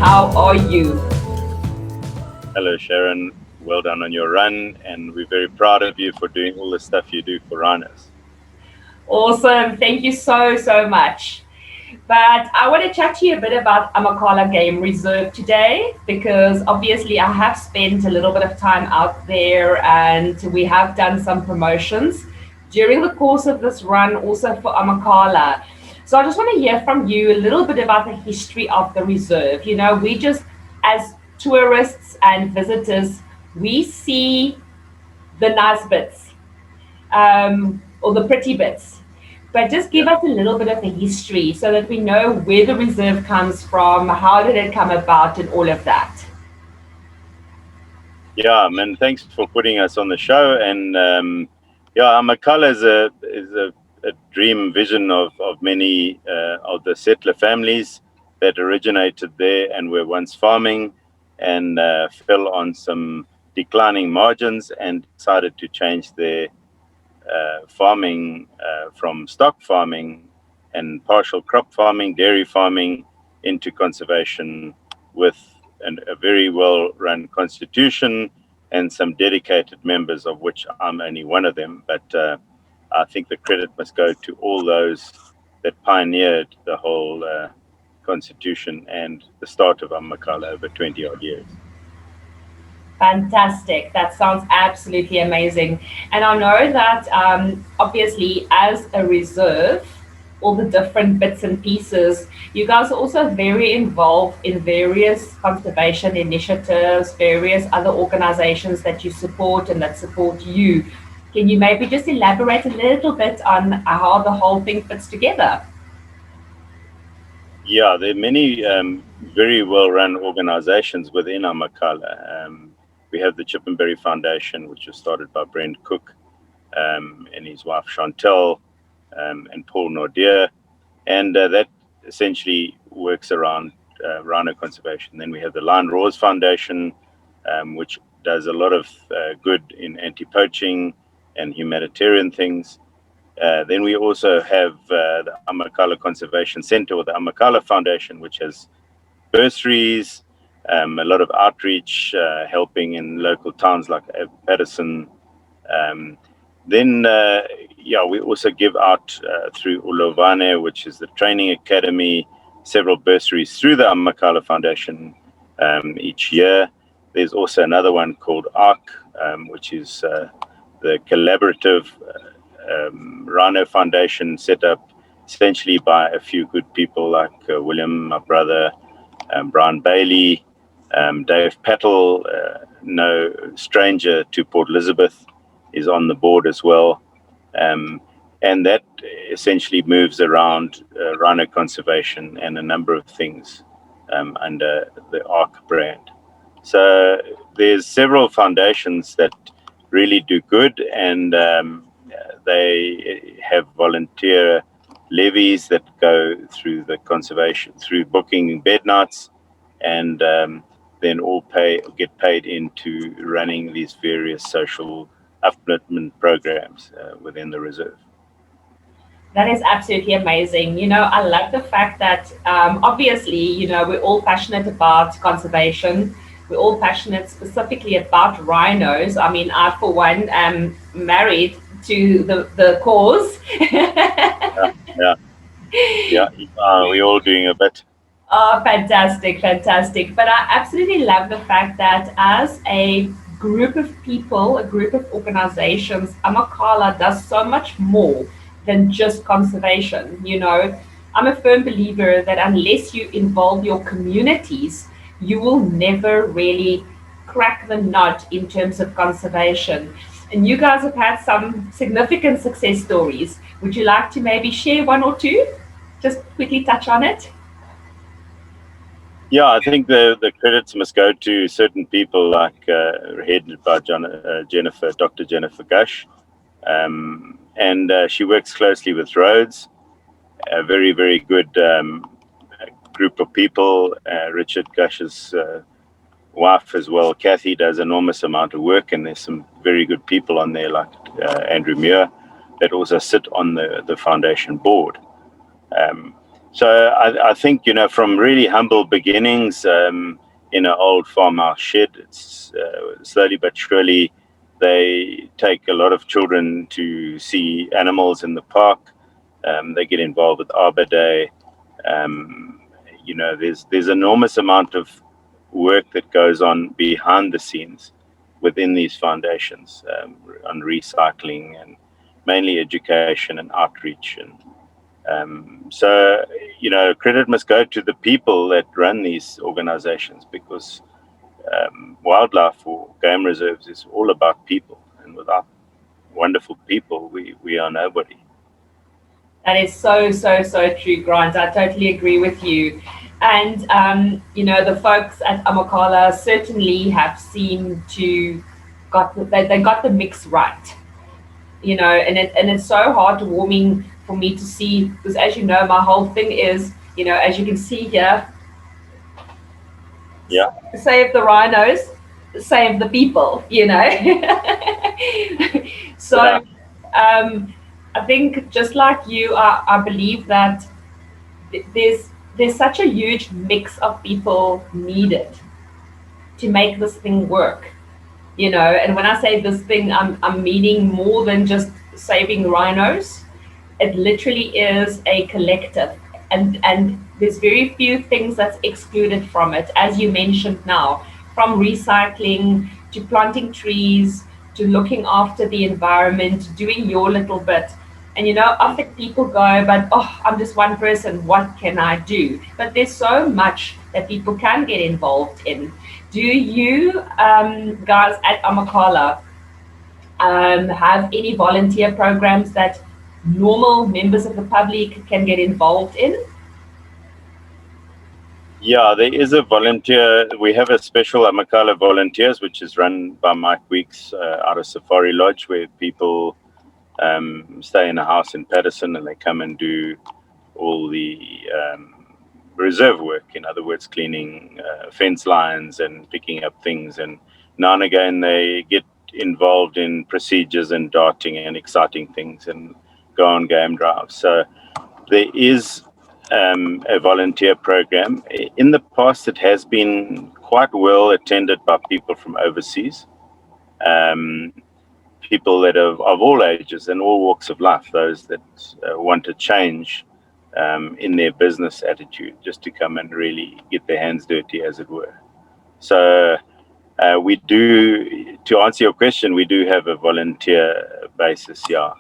How are you? Hello, Sharon. Well done on your run, and we're very proud of you for doing all the stuff you do for runners. Awesome. Thank you so much. But I want to chat to you a bit about Amakhala Game Reserve today because obviously I have spent a little bit of time out there and we have done some promotions during the course of this run also for Amakhala. So I just want to hear from you a little bit about the history of the reserve. You know, we just, as tourists and visitors, we see the nice bits or the pretty bits. But just give Yeah, us a little bit of the history so that we know where the reserve comes from, how did it come about, and all of that. yeah, man. Thanks for putting us on the show. And yeah, Amakhala is a dream vision of many of the settler families that originated there and were once farming and fell on some declining margins and decided to change their farming from stock farming and partial crop farming, dairy farming, into conservation with a very well run constitution and some dedicated members, of which I'm only one of them. But I think the credit must go to all those that pioneered the whole constitution and the start of Amakhala over 20 odd years. Fantastic. That sounds absolutely amazing. And I know that obviously, as a reserve, all the different bits and pieces, you guys are also very involved in various conservation initiatives, various other organizations that you support and that support you. Can you maybe just elaborate a little bit on how the whole thing fits together? Yeah, there are many very well run organizations within Amakhala. We have the Chippenberry Foundation, which was started by Brent Cook and his wife Chantel and Paul Nordier. And that essentially works around rhino conservation. Then we have the Lion Roars Foundation, which does a lot of good in anti poaching and humanitarian things. Then we also have the Amakhala Conservation Center or the Amakhala Foundation, which has bursaries, a lot of outreach, helping in local towns like Patterson. Um, then, yeah, we also give out through Ulovane, which is the training academy, several bursaries through the Amakhala Foundation each year. There's also another one called ARC, which is the collaborative Rhino Foundation set up essentially by a few good people like William, my brother, Brian Bailey, Dave Patel, no stranger to Port Elizabeth, is on the board as well. And that essentially moves around rhino conservation and a number of things under the ARC brand. So there's several foundations that really do good, and they have volunteer levies that go through the conservation, through booking bed nights, and then all get paid into running these various social upliftment programs within the reserve. That is absolutely amazing. You know, I love the fact that obviously, you know, we're all passionate about conservation. We're all passionate specifically about rhinos. I mean, I, for one, am married to the cause. Yeah, yeah, yeah. We're all doing a bit. Oh, fantastic, fantastic. But I absolutely love the fact that as a group of people, a group of organizations, Amakhala does so much more than just conservation. You know, I'm a firm believer that unless you involve your communities, you will never really crack the nut in terms of conservation. And you guys have had some significant success stories. Would you like to maybe share one or two? Just quickly touch on it. Yeah, I think the credits must go to certain people like headed by Jennifer, Dr. Jennifer Gush, and she works closely with Rhodes, a very, very good group of people. Richard Gush's wife as well, Kathy, does enormous amount of work, and there's some very good people on there like Andrew Muir that also sit on the foundation board. Um, So I think, from really humble beginnings, in an old farmhouse shed, it's slowly but surely they take a lot of children to see animals in the park. They get involved with Arbor Day. Um, there's enormous amount of work that goes on behind the scenes within these foundations, on recycling and mainly education and outreach. And so, credit must go to the people that run these organizations, because wildlife or game reserves is all about people. And without wonderful people, we are nobody. That is so, so, so true, Grant. I totally agree with you. And, the folks at Amakhala certainly have seemed to they got the mix right, and it's so heartwarming for me to see, because as you know, my whole thing is, as you can see here, Yeah. save the rhinos, save the people. So Yeah. I think just like you, I believe that there's such a huge mix of people needed to make this thing work. And when I say this thing, I'm meaning more than just saving rhinos. It literally is a collective, and there's very few things that's excluded from it, as you mentioned now, from recycling to planting trees to looking after the environment, doing your little bit. And often people go, but I'm just one person, what can I do? But there's so much that people can get involved in. Do you guys at Amakhala have any volunteer programs that normal members of the public can get involved in? Yeah, there is a volunteer. We have a special Amakhala Volunteers, which is run by Mike Weeks out of Safari Lodge, where people stay in a house in Patterson and they come and do all the reserve work. In other words, cleaning fence lines and picking up things. And now and again, they get involved in procedures and darting and exciting things and go on game drives. So there is a volunteer program. In the past, it has been quite well attended by people from overseas. Um, People that of all ages and all walks of life, those that want to change in their business attitude, just to come and really get their hands dirty, as it were. So we do, to answer your question, we do have a volunteer basis, yeah,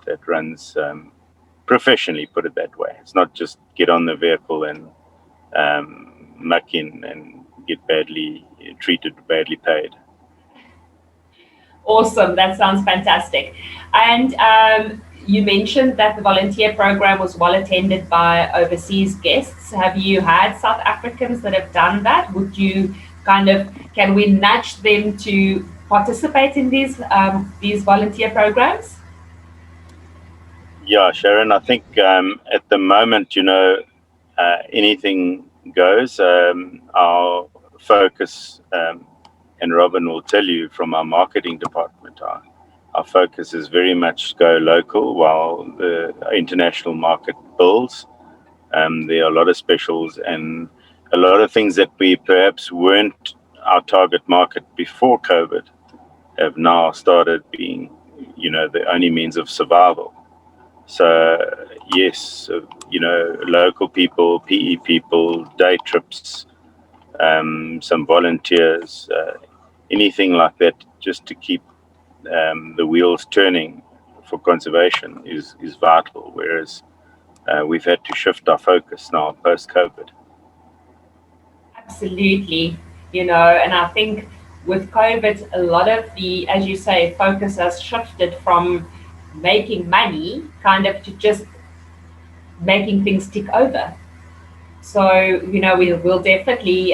that runs professionally, put it that way. It's not just get on the vehicle and muck in and get badly treated, badly paid. Awesome, that sounds fantastic. And you mentioned that the volunteer program was well attended by overseas guests. Have you had South Africans that have done that? Would you can we nudge them to participate in these volunteer programs? Yeah, Sharon, I think at the moment, anything goes. Our focus, and Robin will tell you from our marketing department, our focus is very much go local while the international market builds. There are a lot of specials and a lot of things that we perhaps weren't our target market before COVID have now started being, the only means of survival. So yes, local people, PE people, day trips, some volunteers, anything like that, just to keep the wheels turning for conservation is vital. Whereas we've had to shift our focus now post COVID. Absolutely. And I think with COVID, a lot of the, as you say, focus has shifted from making money to just making things tick over. So, we'll definitely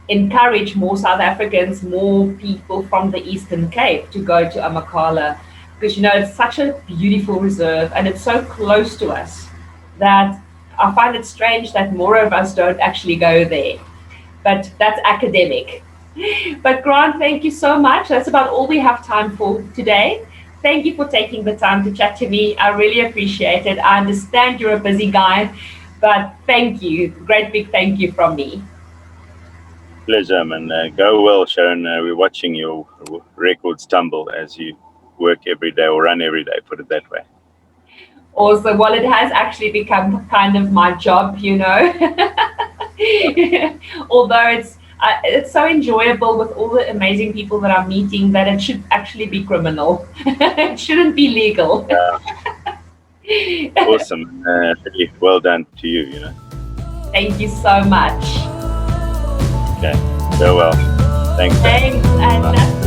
encourage more South Africans, more people from the Eastern Cape to go to Amakhala, because, it's such a beautiful reserve and it's so close to us that I find it strange that more of us don't actually go there. But that's academic. But Grant, thank you so much. That's about all we have time for today. Thank you for taking the time to chat to me. I really appreciate it. I understand you're a busy guy, But thank you. Great big thank you from me. Pleasure, man. Go well, Sharon. We're watching your records tumble as you work every day or run every day, put it that way. Also, well, it has actually become kind of my job, you know. Although it's so enjoyable with all the amazing people that I'm meeting that it should actually be criminal. It shouldn't be legal. Awesome. Really well done to you, you know. Thank you so much. Okay. Go well. Thanks. Thanks, and